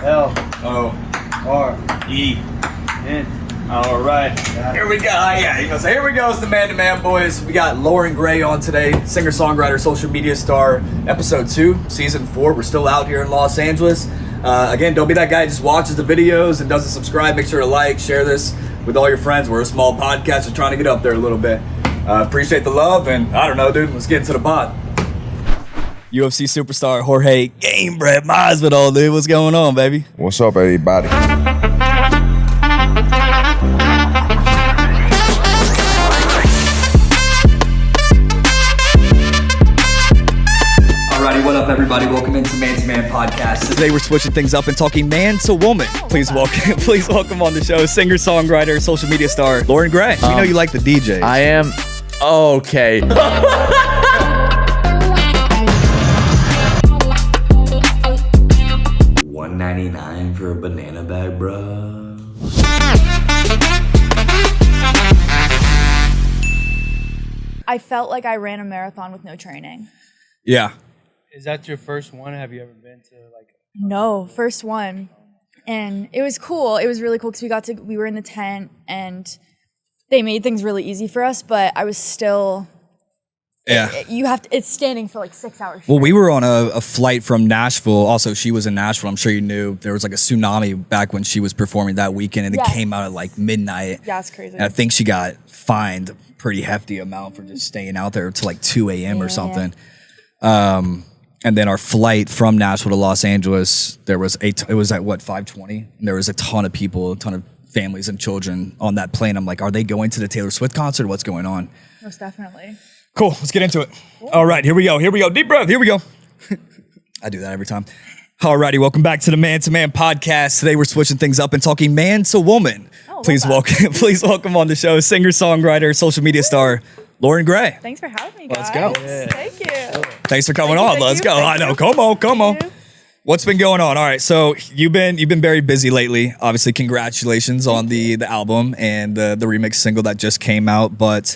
L-O-R-E-N. All right, here we go. So here we go. It's the man-to-man boys. We got Loren Gray on today, singer-songwriter, social media star. Episode 2, season 4. We're still out here in Los Angeles. Again, don't be that guy who just watches the videos and doesn't subscribe. Make sure to like, share this with all your friends. We're a small podcast. We're trying to get up there a little bit. Appreciate the love, and I don't know, dude. Let's get into the pod. UFC superstar Jorge Game Bread Masvidal, dude. What's going on, baby? What's up, everybody? Alrighty, what up, everybody? Welcome into Man to Man Podcast. Today we're switching things up and talking man to woman. Please welcome on the show singer-songwriter, social media star Loren Gray. We know you like the DJ. I am okay. $1.99 for a banana bag, bro. I felt like I ran a marathon with no training. Yeah. Is that your first one? Have you ever been to like? No, first one. And it was cool. It was really cool because we were in the tent and they made things really easy for us, but I was still... Yeah. It's standing for like 6 hours. Well, we were on a flight from Nashville. Also, she was in Nashville. I'm sure you knew there was like a tsunami back when she was performing that weekend, and it came out at like midnight. Yeah, it's crazy. And I think she got fined a pretty hefty amount for just staying out there till like 2 a.m. or something. And then our flight from Nashville to Los Angeles, it was at what, 5:20? And there was a ton of people, a ton of families and children on that plane. I'm like, are they going to the Taylor Swift concert? What's going on? Most definitely. Cool, let's get into it. All right, here we go. Deep breath, here we go. I do that every time. All righty, welcome back to the Man to Man Podcast. Today we're switching things up and talking man to woman. Please welcome on the show singer-songwriter, social media star, Loren Gray. Thanks for having me, guys. Let's go. Thank you. Thanks for coming on. Let's go. I know. Come on. What's been going on? All right, so you've been very busy lately. Obviously, congratulations on the album and the remix single that just came out. But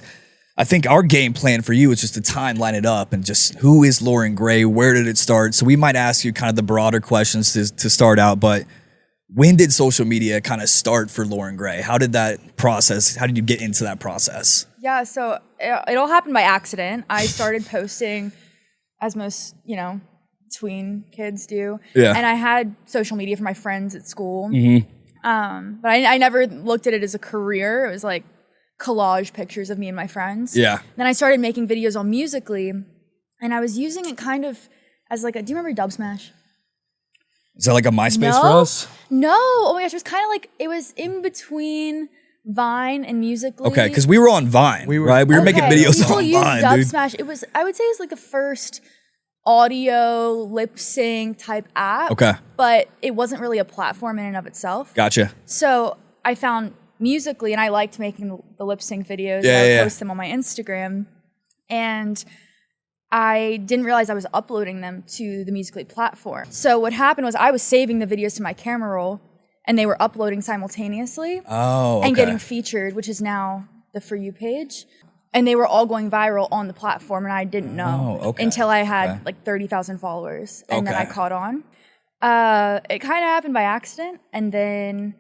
I think our game plan for you is just to line it up and just who is Loren Gray? Where did it start? So we might ask you kind of the broader questions to start out, but when did social media kind of start for Loren Gray? How did that process, how did you get into that process? Yeah, so it all happened by accident. I started posting as most, tween kids do. Yeah. And I had social media for my friends at school. Mm-hmm. But I never looked at it as a career. It was like collage pictures of me and my friends. Yeah. Then I started making videos on Musical.ly, and I was using it kind of as like do you remember Dub Smash? Is that like a MySpace for us? No. Oh my gosh, it was kind of like, it was in between Vine and Musical.ly. Okay, because we were on Vine, right? We were making videos People on used Vine, Dub dude. Smash. I would say it was like the first audio lip sync type app. Okay. But it wasn't really a platform in and of itself. Gotcha. So I found Musical.ly, and I liked making the lip sync videos. I would post them on my Instagram. And I didn't realize I was uploading them to the Musical.ly platform. So what happened was I was saving the videos to my camera roll, and they were uploading simultaneously. Oh, okay. And getting featured, which is now the For You page. And they were all going viral on the platform, and I didn't know until I had like 30,000 followers, and then I caught on. It kind of happened by accident, and then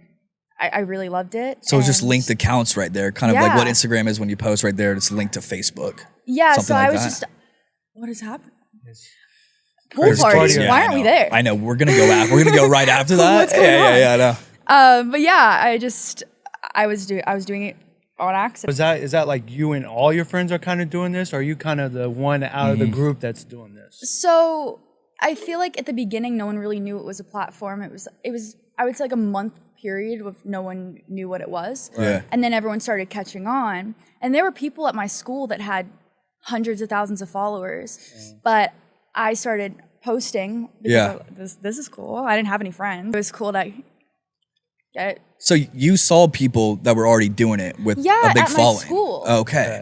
I really loved it. So it's just linked accounts right there, kind of like what Instagram is when you post right there. It's linked to Facebook. Yeah, Something so like I was that. just, what is happening? Pool party. Why aren't we there? I know. We're gonna go right after that. What's going on? I know. But yeah, I was doing it on accident. Is that like you and all your friends are kind of doing this, or are you kind of the one out of the group that's doing this? So I feel like at the beginning, no one really knew it was a platform. It was I would say like a month period of no one knew what it was. Yeah. And then everyone started catching on. And there were people at my school that had hundreds of thousands of followers. But I started posting because this is cool. I didn't have any friends. It was cool that So you saw people that were already doing it with a big at following. my school. Okay.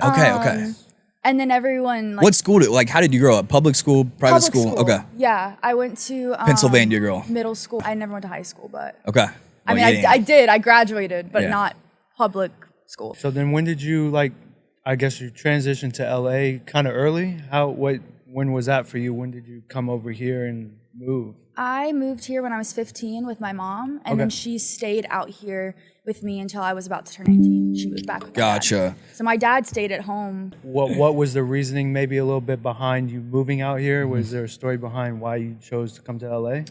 And then everyone What school how did you grow up? Public school, private public school? Okay. Yeah, I went to Pennsylvania girl. middle school. I never went to high school, but Okay. I mean, I did. I graduated, but not public school. So then when did you I guess you transitioned to LA kind of early? When was that for you? When did you come over here and move? I moved here when I was 15 with my mom, and then she stayed out here with me until I was about to turn 18. She moved back with my dad. So my dad stayed at home. What was the reasoning maybe a little bit behind you moving out here? Was there a story behind why you chose to come to LA?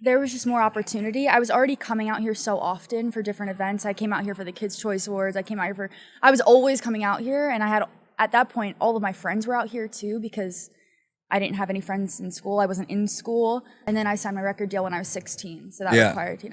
There was just more opportunity. I was already coming out here so often for different events. I came out here for the Kids' Choice Awards. I was always coming out here, and I had, at that point, all of my friends were out here too because I didn't have any friends in school. I wasn't in school. And then I signed my record deal when I was 16. So that required,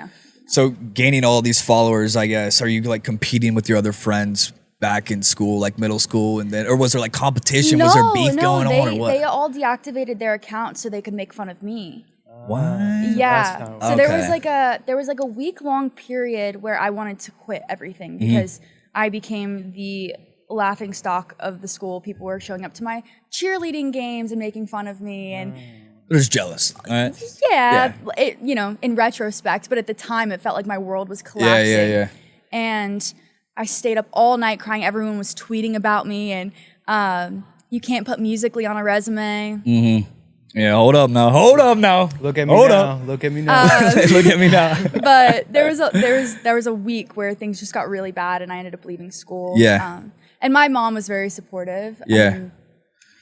So gaining all these followers, I guess, are you like competing with your other friends back in school, like middle school? And then, or was there like competition? Was there beef going on or what? They all deactivated their accounts so they could make fun of me. What? Yeah. So there was like a week-long period where I wanted to quit everything because I became the laughing stock of the school. People were showing up to my cheerleading games and making fun of me, and They're just jealous. Right? It, in retrospect, but at the time it felt like my world was collapsing. Yeah. And I stayed up all night crying. Everyone was tweeting about me, and you can't put Musically on a resume. Yeah, hold up now. Look at me now. Look at me now. Look at me now. But there was a week where things just got really bad, and I ended up leaving school. Yeah. And my mom was very supportive. Yeah.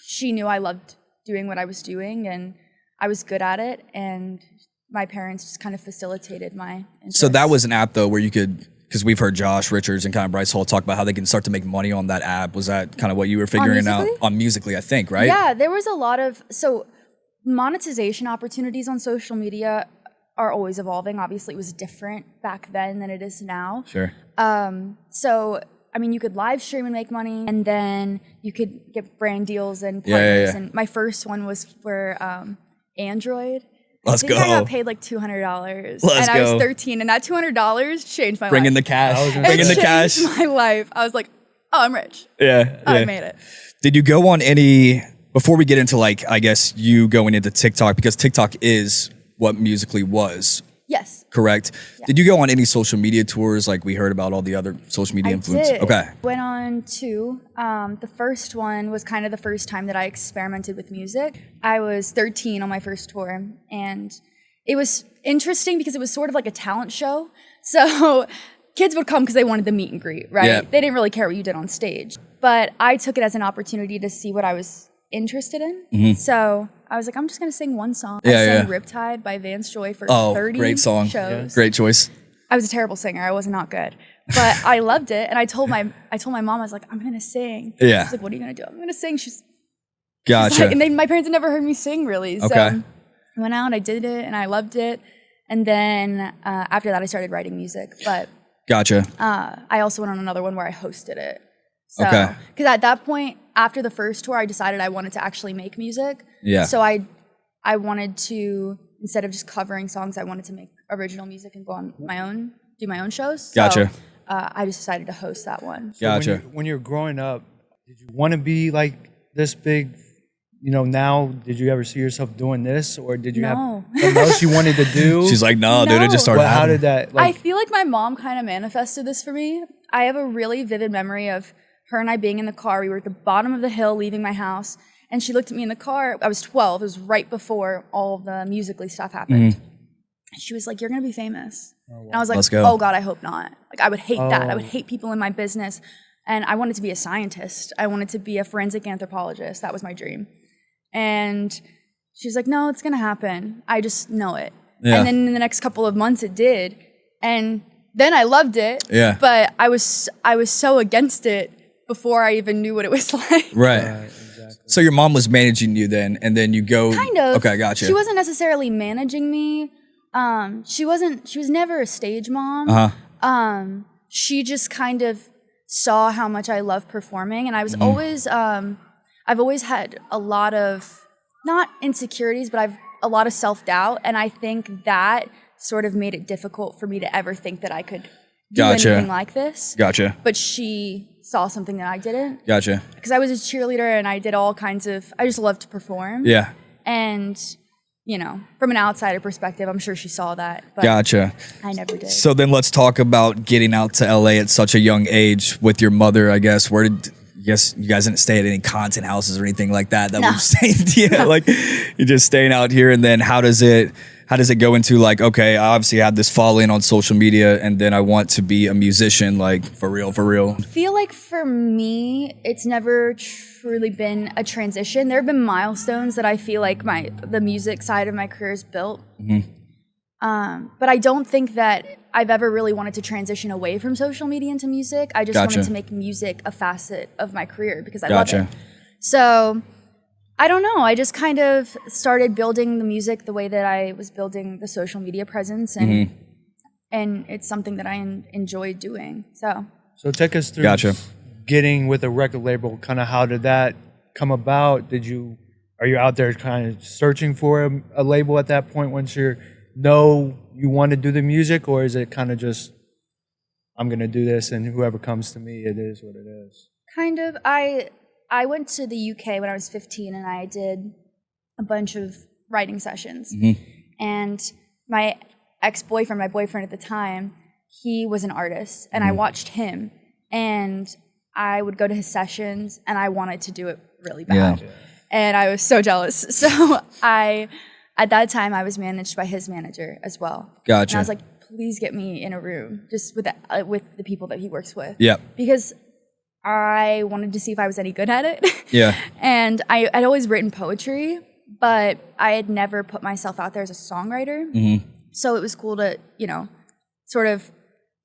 She knew I loved doing what I was doing, and I was good at it, and my parents just kind of facilitated my interest. So that was an app though where you could, because we've heard Josh Richards and kind of Bryce Hall talk about how they can start to make money on that app. Was that kind of what you were figuring out on Musically, I think, right? Yeah, there was a lot of, so monetization opportunities on social media are always evolving. Obviously, it was different back then than it is now. Sure. So, I mean, you could live stream and make money, and then you could get brand deals and partners. Yeah. And my first one was for Android. Let's go. I got paid like $200. Let's I was go. 13, and that $200 changed my life. Bring in the cash. Bring in the cash. Changed my life. I was like, oh, I'm rich. Yeah. I made it. Did you go on any, before we get into like, I guess you going into TikTok, because TikTok is what Musically was. Yes. Correct. Yeah. Did you go on any social media tours? Like we heard about all the other social media influencers. Did. Okay. Went on two. The first one was kind of the first time that I experimented with music. I was 13 on my first tour, and it was interesting because it was sort of like a talent show. So kids would come because they wanted the meet and greet, right? Yeah. They didn't really care what you did on stage. But I took it as an opportunity to see what I was interested in. So I was like, I'm just going to sing one song. I sang Riptide by Vance Joy for 30 great song. shows. Yeah. Great choice. I was a terrible singer. I was not good. But I loved it. And I told my mom, I was like, I'm going to sing. Yeah. She's like, what are you going to do? I'm going to sing. Gotcha. She's like, and my parents had never heard me sing really. So Okay. I went out, I did it, and I loved it. And then after that, I started writing music. But Gotcha. I also went on another one where I hosted it. So, Okay. Because at that point, after the first tour, I decided I wanted to actually make music. Yeah. So I wanted to, instead of just covering songs, I wanted to make original music and go on my own, do my own shows. So, Gotcha. I just decided to host that one. So Gotcha. When you're growing up, did you want to be like this big? Now, did you ever see yourself doing this, or did you have something else you wanted to do? She's like, no, dude, it just started Well, how happening. did that? I feel like my mom kind of manifested this for me. I have a really vivid memory of her and I being in the car. We were at the bottom of the hill leaving my house, and she looked at me in the car. I was 12. It was right before all of the Musically stuff happened. She was like, you're going to be famous. Oh, wow. And I was like, oh God, I hope not. Like, I would hate that. I would hate people in my business. And I wanted to be a scientist. I wanted to be a forensic anthropologist. That was my dream. And she's like, no, it's going to happen. I just know it. Yeah. And then in the next couple of months it did. And then I loved it. Yeah. But I was so against it before I even knew what it was like. Right. Exactly. So your mom was managing you then, and then you go. Kind of. Okay, gotcha. She wasn't necessarily managing me. She was never a stage mom. She just kind of saw how much I love performing, and I was always, I've always had a lot of, not insecurities, but I've a lot of self-doubt, and I think that sort of made it difficult for me to ever think that I could do anything like this. Gotcha. But she saw something that I didn't. Gotcha. Because I was a cheerleader, and I did all kinds of, I just loved to perform. Yeah. And, from an outsider perspective, I'm sure she saw that. But Gotcha. I never did. So then let's talk about getting out to LA at such a young age with your mother, I guess. Where did guess you guys didn't stay at any content houses or anything like that we've seen. Yeah, like you're just staying out here. And then how does it go into like, okay, I obviously have this following on social media and then I want to be a musician, like for real? I feel like for me, it's never truly been a transition. There have been milestones that I feel like the music side of my career is built. But I don't think that I've ever really wanted to transition away from social media into music. I just wanted to make music a facet of my career because I love it. So I don't know. I just kind of started building the music the way that I was building the social media presence, and it's something that I enjoy doing. So take us through getting with a record label. Kind of how did that come about? Are you out there kind of searching for a label at that point once you want to do the music, or is it kind of just, I'm going to do this and whoever comes to me, it is what it is? Kind of. I went to the UK when I was 15 and I did a bunch of writing sessions. And my ex-boyfriend, my boyfriend at the time, he was an artist and I watched him and I would go to his sessions and I wanted to do it really bad. Yeah. And I was so jealous. So at that time, I was managed by his manager as well. Gotcha. And I was like, please get me in a room just with the people that he works with. Yeah. Because I wanted to see if I was any good at it. Yeah. And I'd always written poetry, but I had never put myself out there as a songwriter. So it was cool to, sort of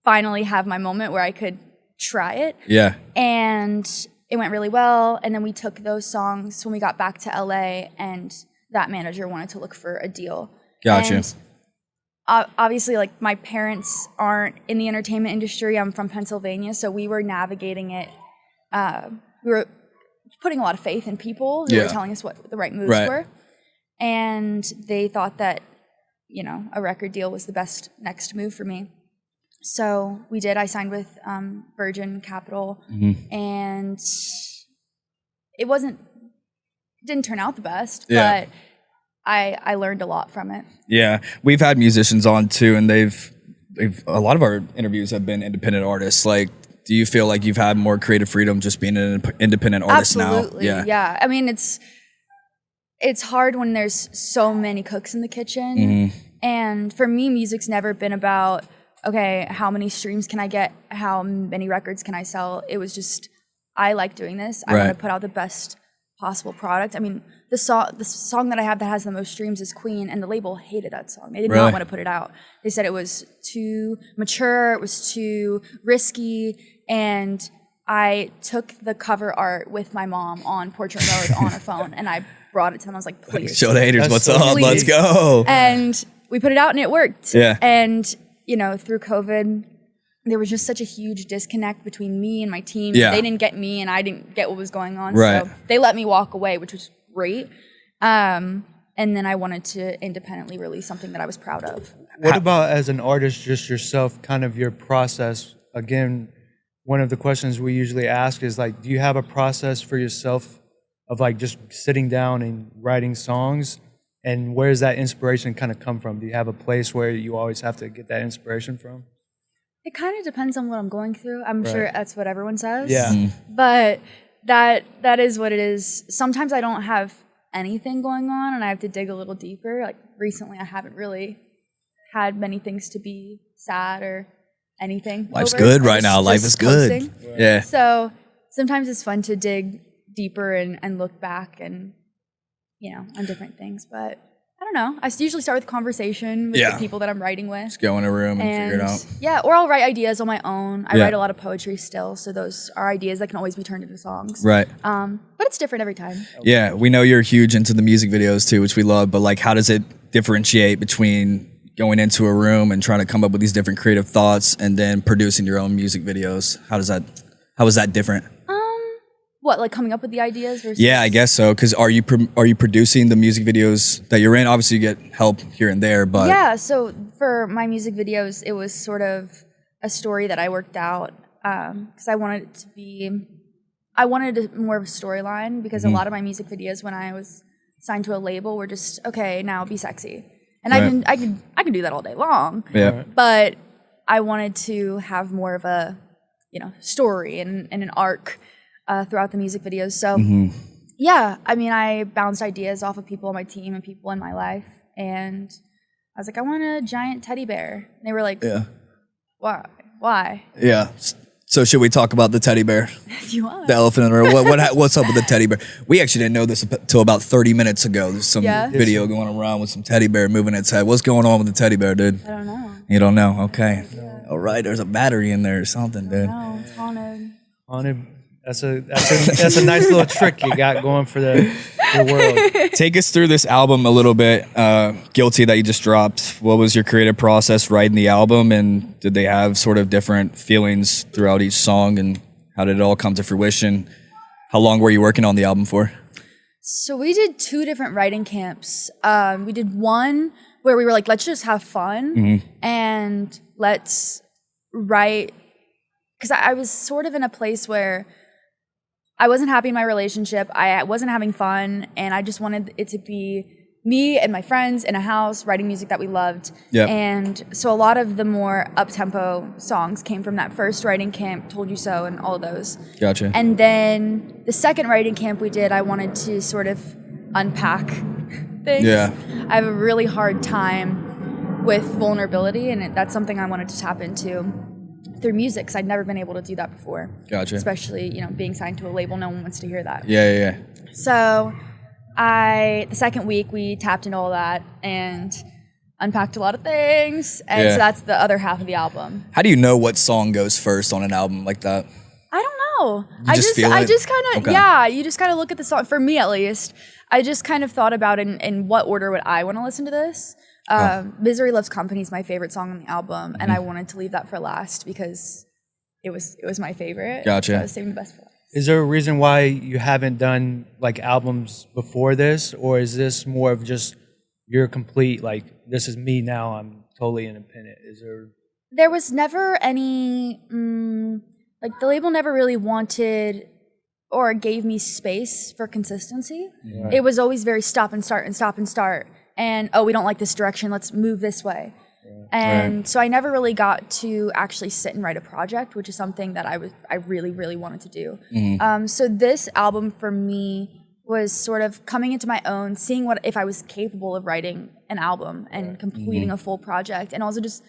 finally have my moment where I could try it. Yeah. And it went really well. And then we took those songs when we got back to LA, and that manager wanted to look for a deal. Gotcha. And obviously, like, my parents aren't in the entertainment industry. I'm from Pennsylvania, so we were navigating it. We were putting a lot of faith in people who were telling us what the right moves were. And they thought that, a record deal was the best next move for me. So we did. I signed with Virgin Capital, and it didn't turn out the best, but I learned a lot from it. Yeah, we've had musicians on too, and they've a lot of our interviews have been independent artists. Like, do you feel like you've had more creative freedom just being an independent artist now? Absolutely, yeah. I mean, it's hard when there's so many cooks in the kitchen, and for me, music's never been about, okay, how many streams can I get? How many records can I sell? It was just, I like doing this. I want to put out the best possible product. I mean, the song that I have that has the most streams is Queen, and the label hated that song. They did not want to put it out. They said it was too mature, it was too risky, and I took the cover art with my mom on portrait mode on a phone, and I brought it to them. I was like, please. Show the haters what's up. Please. Let's go. And we put it out, and it worked. Yeah. And, through COVID, there was just such a huge disconnect between me and my team. Yeah. They didn't get me, and I didn't get what was going on. Right. So they let me walk away, which was great. And then I wanted to independently release something that I was proud of. What about as an artist, just yourself, kind of your process? Again, one of the questions we usually ask is like, do you have a process for yourself of like just sitting down and writing songs? And where does that inspiration kind of come from? Do you have a place where you always have to get that inspiration from? It kind of depends on what I'm going through. I'm sure that's what everyone says. Yeah. But that is what it is. Sometimes I don't have anything going on and I have to dig a little deeper. Like recently I haven't really had many things to be sad or anything. Life's good right now. Life is good. Yeah. So sometimes it's fun to dig deeper and look back and, on different things. But I don't know. I usually start with conversation with the people that I'm writing with. Just go in a room and figure it out. Yeah, or I'll write ideas on my own. I write a lot of poetry still, so those are ideas that can always be turned into songs. Right. But it's different every time. Yeah, we know you're huge into the music videos too, which we love, but like how does it differentiate between going into a room and trying to come up with these different creative thoughts and then producing your own music videos? How is that different? What, like coming up with the ideas versus? Yeah, I guess so. Because are you producing the music videes that you're in? Obviously, you get help here and there, but yeah. So for my music videos, it was sort of a story that I worked out because I wanted it to be. I wanted more of a storyline because a lot of my music videos when I was signed to a label were just okay. Now be sexy, and I can do that all day long. Yeah. But I wanted to have more of a story and an arc. throughout the music videos. So yeah, I mean, I bounced ideas off of people on my team and people in my life, and I was like, I want a giant teddy bear. And they were like, why? Yeah. So should we talk about the teddy bear? If you want. The elephant in the room. What's up with the teddy bear? We actually didn't know this until about 30 minutes ago. There's some video going around with some teddy bear moving its head. What's going on with the teddy bear, dude? I don't know. You don't know? Okay. Yeah. All right. There's a battery in there or something, dude. No, it's haunted. Haunted. That's a nice little trick you got going for the world. Take us through this album a little bit. Guilty that you just dropped. What was your creative process writing the album, and did they have sort of different feelings throughout each song, and how did it all come to fruition? How long were you working on the album for? So we did 2 different writing camps. We did one where we were like, let's just have fun and let's write, because I was sort of in a place where I wasn't happy in my relationship. I wasn't having fun, and I just wanted it to be me and my friends in a house writing music that we loved. Yep. And so a lot of the more up-tempo songs came from that first writing camp, Told You So, and all of those. Gotcha. And then the second writing camp we did, I wanted to sort of unpack things. Yeah. I have a really hard time with vulnerability, and that's something I wanted to tap into through music, because I'd never been able to do that before. Gotcha. Especially, being signed to a label, no one wants to hear that. Yeah. So the second week we tapped into all that and unpacked a lot of things. And so that's the other half of the album. How do you know what song goes first on an album like that? I don't know. You just feel it? I just kind of, Okay. you just kind of look at the song. For me, at least, I just kind of thought about in what order would I want to listen to this. Misery Loves Company is my favorite song on the album, and I wanted to leave that for last because it was my favorite. Gotcha. So I was saving the best for last. Is there a reason why you haven't done like albums before this, or is this more of just you're complete, like this is me now, I'm totally independent? There was never any like the label never really wanted or gave me space for consistency. Right. It was always very stop and start and stop and start. And, we don't like this direction, let's move this way. Right. And so I never really got to actually sit and write a project, which is something that I really, really wanted to do. Mm-hmm. So this album for me was sort of coming into my own, seeing if I was capable of writing an album and completing a full project, and also just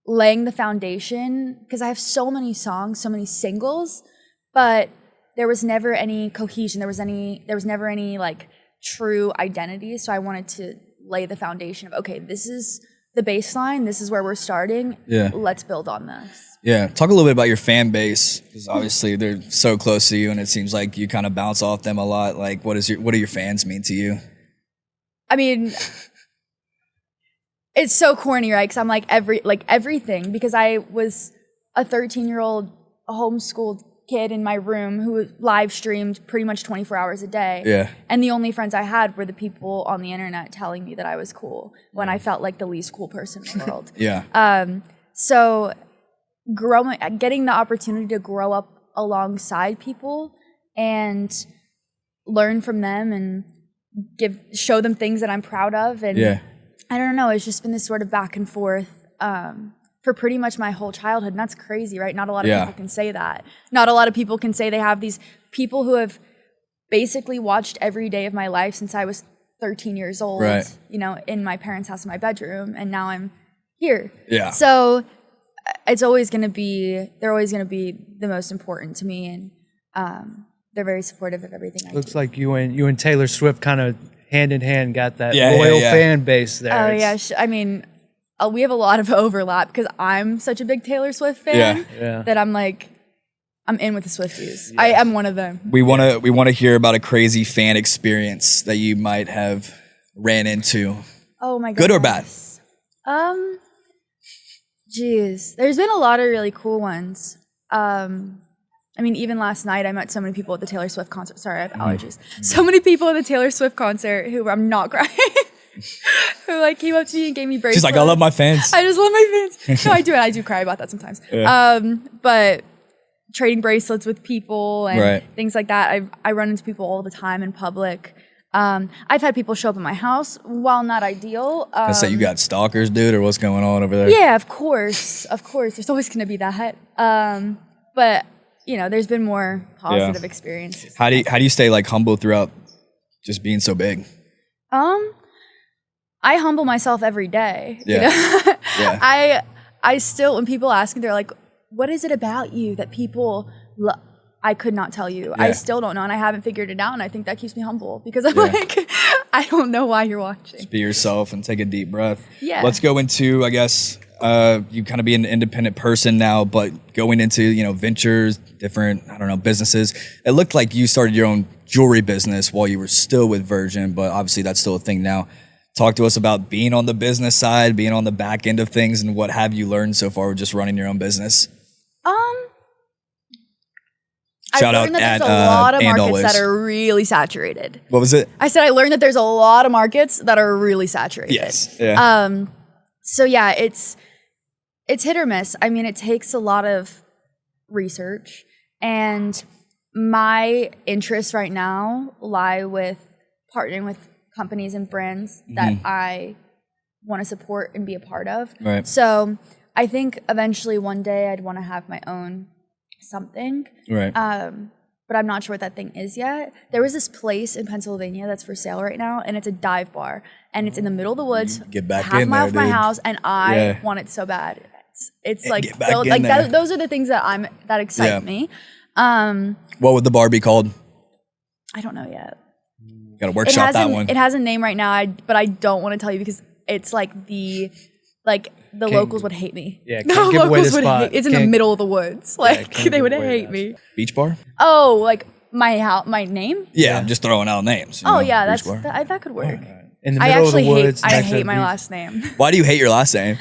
laying the foundation, because I have so many songs, so many singles, but there was never any cohesion. There was never any like true identity. So I wanted to lay the foundation of, okay, this is the baseline. This is where we're starting. Yeah. Let's build on this. Yeah. Talk a little bit about your fan base, because obviously they're so close to you, and it seems like you kind of bounce off them a lot. Like, what do your fans mean to you? I mean, it's so corny, right? Because I'm like everything, because I was a 13-year-old homeschooled kid in my room who live streamed pretty much 24 hours a day. Yeah. And the only friends I had were the people on the internet telling me that I was cool when I felt like the least cool person in the world. Yeah. So getting the opportunity to grow up alongside people and learn from them and show them things that I'm proud of. And I don't know, it's just been this sort of back and forth for pretty much my whole childhood. And that's crazy, right? Not a lot of people can say that. Not a lot of people can say they have these people who have basically watched every day of my life since I was 13 years old, in my parents' house in my bedroom, and now I'm here. Yeah. So they're always going to be the most important to me, and they're very supportive of everything I do. Looks like you and Taylor Swift kind of hand in hand got that loyal fan base there. Oh yeah, I mean, we have a lot of overlap because I'm such a big Taylor Swift fan that I'm in with the Swifties. Yes. I am one of them. We want to hear about a crazy fan experience that you might have ran into. Oh my god. Good or bad? Geez, there's been a lot of really cool ones. I mean, even last night I met so many people at the Taylor Swift concert. Sorry, I have allergies. So many people at the Taylor Swift concert who I'm not crying. Who came up to me and gave me bracelets. She's like, I love my fans. I just love my fans. No, I do. I do cry about that sometimes. Yeah. But trading bracelets with people and things like that. I run into people all the time in public. I've had people show up at my house. While not ideal. I say you got stalkers, dude, or what's going on over there? Yeah, of course. There's always going to be that. But there's been more positive experiences. How do you stay like humble throughout just being so big? I humble myself every day. Yeah. Yeah. I still, when people ask me, they're like, what is it about you that people I could not tell you. I still don't know, and I haven't figured it out, and I think that keeps me humble because I'm like, I don't know why you're watching. Just be yourself and take a deep breath. Yeah. Let's go into, I guess, you kind of be an independent person now, but going into, ventures, different, businesses. It looked like you started your own jewelry business while you were still with Virgin, but obviously that's still a thing now. Talk to us about being on the business side, being on the back end of things, and what have you learned so far with just running your own business? Shout I out learned that at there's a lot of markets Always. that are really saturated. What was it? I said I learned that there's a lot of markets that are really saturated. Yes. Yeah. So yeah, it's hit or miss. I mean, it takes a lot of research, and my interests right now lie with partnering with companies and brands that I want to support and be a part of. Right. So I think eventually one day I'd want to have my own something. Right. But I'm not sure what that thing is yet. There was this place in Pennsylvania that's for sale right now, and it's a dive bar, and it's in the middle of the woods, Get back half in mile there, from my dude. house, and I Yeah. want it so bad. It's like get back in there. those are the things that excite me. What would the bar be called? I don't know yet. Got to workshop that one. It has a name right now, but I don't want to tell you because it's like the locals would hate me. Yeah, the can't give away locals the would spot. hate. It's in the Can't- middle of the woods. Like can't they give would away hate that me. Beach bar? Oh, like my name? Yeah, I'm just throwing out names. Oh yeah, Beach bar. that could work. In the I middle actually of the woods. I next to hate the my beach. last name Why do you hate your last name?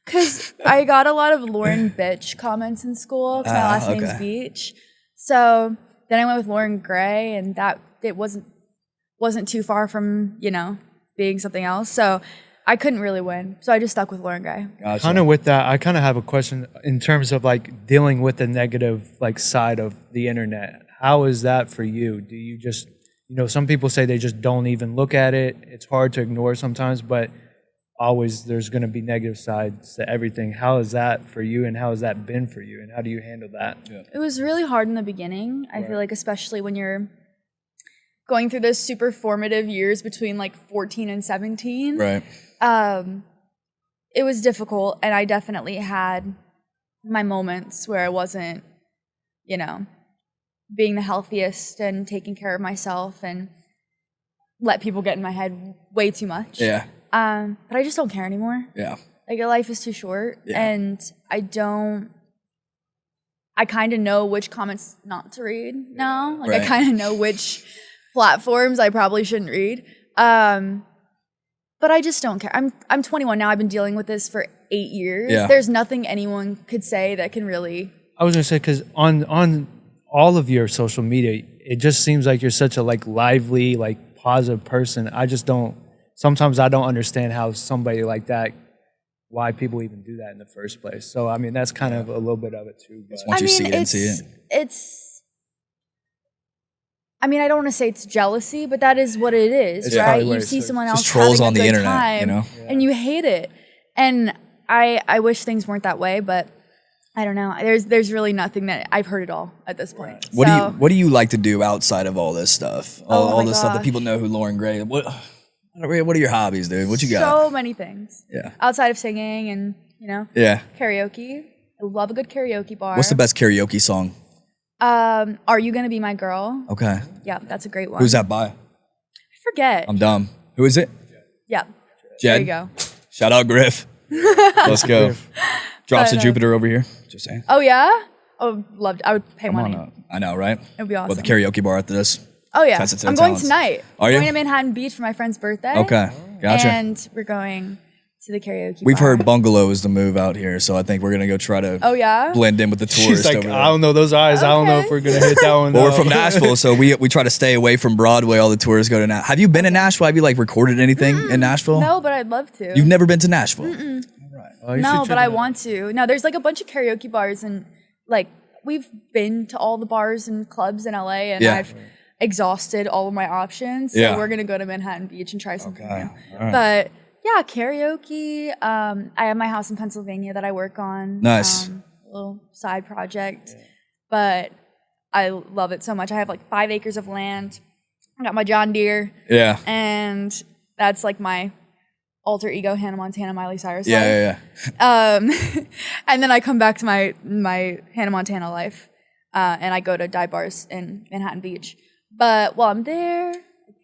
because I got a lot of Loren bitch comments in school. 'Cause my last name's okay. Beach. So then I went with Loren Gray, and that it wasn't too far from being something else. So I couldn't really win. So I just stuck with Loren Gray. Gotcha. Kind of with that, I kind of have a question in terms of like dealing with the negative like side of the internet. How is that for you? Do you just, some people say they just don't even look at it. It's hard to ignore sometimes, but always there's going to be negative sides to everything. How is that for you, and how has that been for you, and how do you handle that? It was really hard in the beginning. I feel like especially when you're going through those super formative years between like 14 and 17. Right. It was difficult, and I definitely had my moments where I wasn't, being the healthiest and taking care of myself, and let people get in my head way too much. Yeah. But I just don't care anymore. Yeah. Like, life is too short, Yeah. and I kind of know which comments not to read now. Like, Right. I kind of know which platforms I probably shouldn't read. But I just don't care. I'm 21 now. I've been dealing with this for 8 years. Yeah. There's nothing anyone could say that can really. I was gonna say, because on all of your social media, it just seems like you're such a like lively, like positive person. Sometimes I don't understand how somebody like that, why people even do that in the first place. So I mean, that's kind of a little bit of it too. But. Once you see it and see it. I mean, I don't want to say it's jealousy, but that is what it is, It's right? probably You what it see is. someone Just else trolls having on a the good internet, time, and you hate it. And I wish things weren't that way, but I don't know. There's really nothing that I've heard it all at this point. What do you like to do outside of all this stuff? All my this stuff that gosh. people know who Loren Gray. What are your hobbies, dude? What you got? So many things. Yeah. Outside of singing and Yeah. karaoke. I love a good karaoke bar. What's the best karaoke song? Are You Gonna Be My Girl? Okay. Yeah, that's a great one. Who's that by? I forget. I'm dumb. Who is it? Yeah. Jed. There you go. Shout out Griff. Let's go. Drops But, of Jupiter over here. Just saying. Oh yeah? Oh, loved. I would pay Come money. on up. I know, right? It'd be awesome. Well, the karaoke bar after this. Oh yeah. Test it to I'm the going talents. tonight. Are you? Going to Manhattan Beach for my friend's birthday. Okay. Gotcha. And we're going to the karaoke We've bar. heard bungalow is the move out here, so I think we're gonna go try to Oh yeah? blend in with the tourists She's like, over there. I don't know those eyes. I don't know Okay. if we're gonna hit that one. Well, we're though. from Nashville, so we try to stay away from Broadway. All the tourists go to Nashville. Have you been to Nashville? Have you like recorded anything in Nashville? No, but I'd love to. You've never been to Nashville. Oh, you No, should but check I it out. want to. No, there's like a bunch of karaoke bars, and like we've been to all the bars and clubs in LA, and Yeah. I've exhausted all of my options. So Yeah. we're gonna go to Manhattan Beach and try something Okay. new. All right. But yeah, karaoke. I have my house in Pennsylvania that I work on. Nice. A little side project. But I love it so much. I have like 5 acres of land. I got my John Deere. Yeah. And that's like my alter ego, Hannah Montana, Miley Cyrus life. Yeah. And then I come back to my Hannah Montana life, and I go to dive bars in Manhattan Beach. But while I'm there,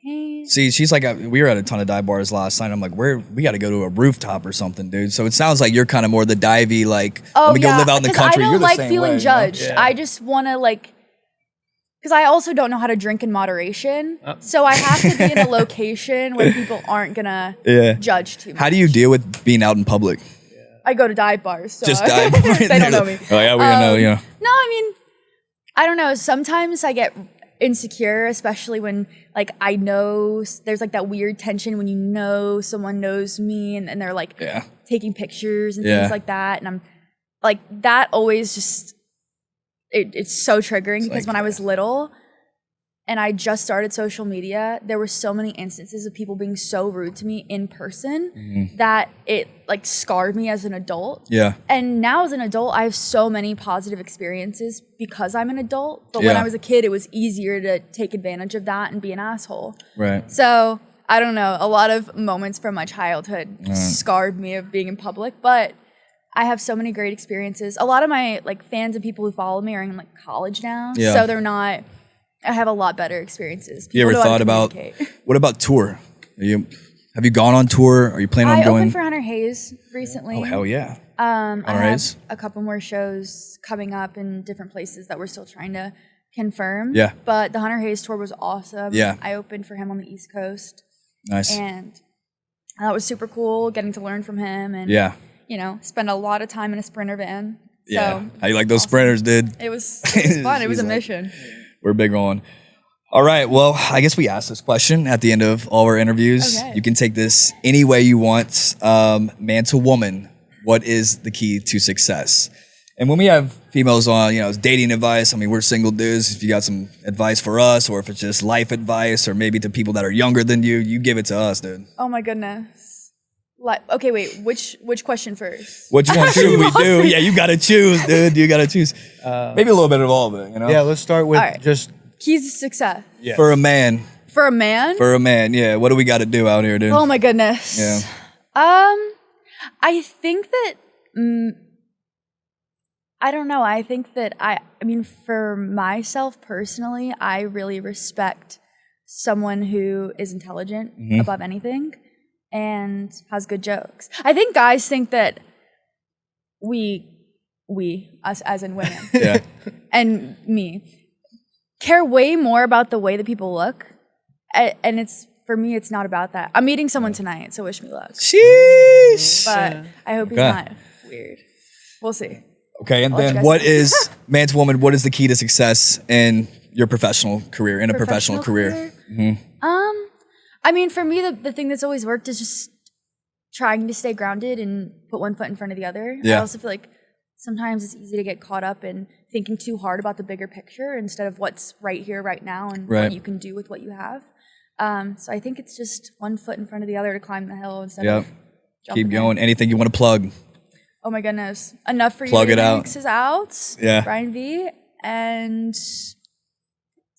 See, she's like, we were at a ton of dive bars last night. I'm like, we got to go to a rooftop or something, dude. So it sounds like you're kind of more the divey, like, let me go live out in the country. I don't you're the like same feeling way, judged. You know? I just want to like, because I also don't know how to drink in moderation. So I have to be in a location where people aren't gonna judge too much. How do you deal with being out in public? I go to dive bars. So Just dive bars. They don't know me. Oh yeah, we don't know. Yeah. No, I mean, I don't know. Sometimes I get insecure, especially when like I know there's like that weird tension when you know someone knows me and they're like taking pictures and things like that, and I'm like that always just it's so triggering because when I was little and I just started social media, there were so many instances of people being so rude to me in person that it like scarred me as an adult. Yeah. And now as an adult, I have so many positive experiences because I'm an adult. But when I was a kid, it was easier to take advantage of that and be an asshole. Right. So I don't know. A lot of moments from my childhood scarred me of being in public, but I have so many great experiences. A lot of my like fans and people who follow me are in like college now. Yeah. So they're not, I have a lot better experiences. People you ever thought about, what about tour? Have you gone on tour? Are you planning on going? I opened for Hunter Hayes recently. Oh, hell yeah. I have a couple more shows coming up in different places that we're still trying to confirm. Yeah. But the Hunter Hayes tour was awesome. Yeah. I opened for him on the East Coast. Nice. And that was super cool getting to learn from him and, you know, spend a lot of time in a Sprinter van. Yeah. So, how you like those Sprinters, dude? It was fun. It was a mission. We're big on. All right. Well, I guess we ask this question at the end of all our interviews. Okay. You can take this any way you want. Man to woman, what is the key to success? And when we have females on, you know, it's dating advice. I mean, we're single dudes. If you got some advice for us, or if it's just life advice, or maybe to people that are younger than you, you give it to us, dude. Oh my goodness. Okay, wait. Which question first? Which one should we do? Yeah, you gotta choose, dude. You gotta choose. Maybe a little bit of all of it, you know? Yeah, let's start with just keys to success. Yes. For a man. For a man? For a man, yeah. What do we got to do out here, dude? Oh my goodness. Yeah. I think that I don't know. I think that I mean, for myself personally, I really respect someone who is intelligent above anything and has good jokes. I think guys think that us as in women, and me, care way more about the way that people look. And for me, it's not about that. I'm meeting someone tonight, so wish me luck. Sheesh. But I hope he's not weird. We'll see. Okay, and then what is, man to woman, what is the key to success in your professional career, in a professional career? I mean, for me, the thing that's always worked is just trying to stay grounded and put one foot in front of the other. Yeah. I also feel like sometimes it's easy to get caught up in thinking too hard about the bigger picture instead of what's right here, right now, and what you can do with what you have. So I think it's just one foot in front of the other to climb the hill instead of jumping keep going. Anything you want to plug? Oh my goodness. Enough for plug You. Plug it out. Mix is out. Yeah. Brian V. And is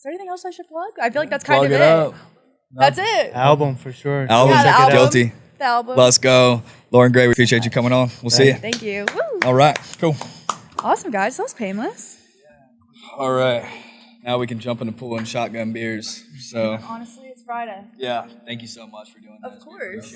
there anything else I should plug? I feel like that's kind plug of it. Up. That's it. Album for sure. Album. Yeah, the album. Guilty. The album. Let's go. Loren Gray, we appreciate you coming on. We'll see you. Thank you. Woo. All right. Cool. Awesome, guys. That was painless. All right. Now we can jump into pulling shotgun beers. So honestly, it's Friday. Yeah. Thank you so much for doing that. Of course.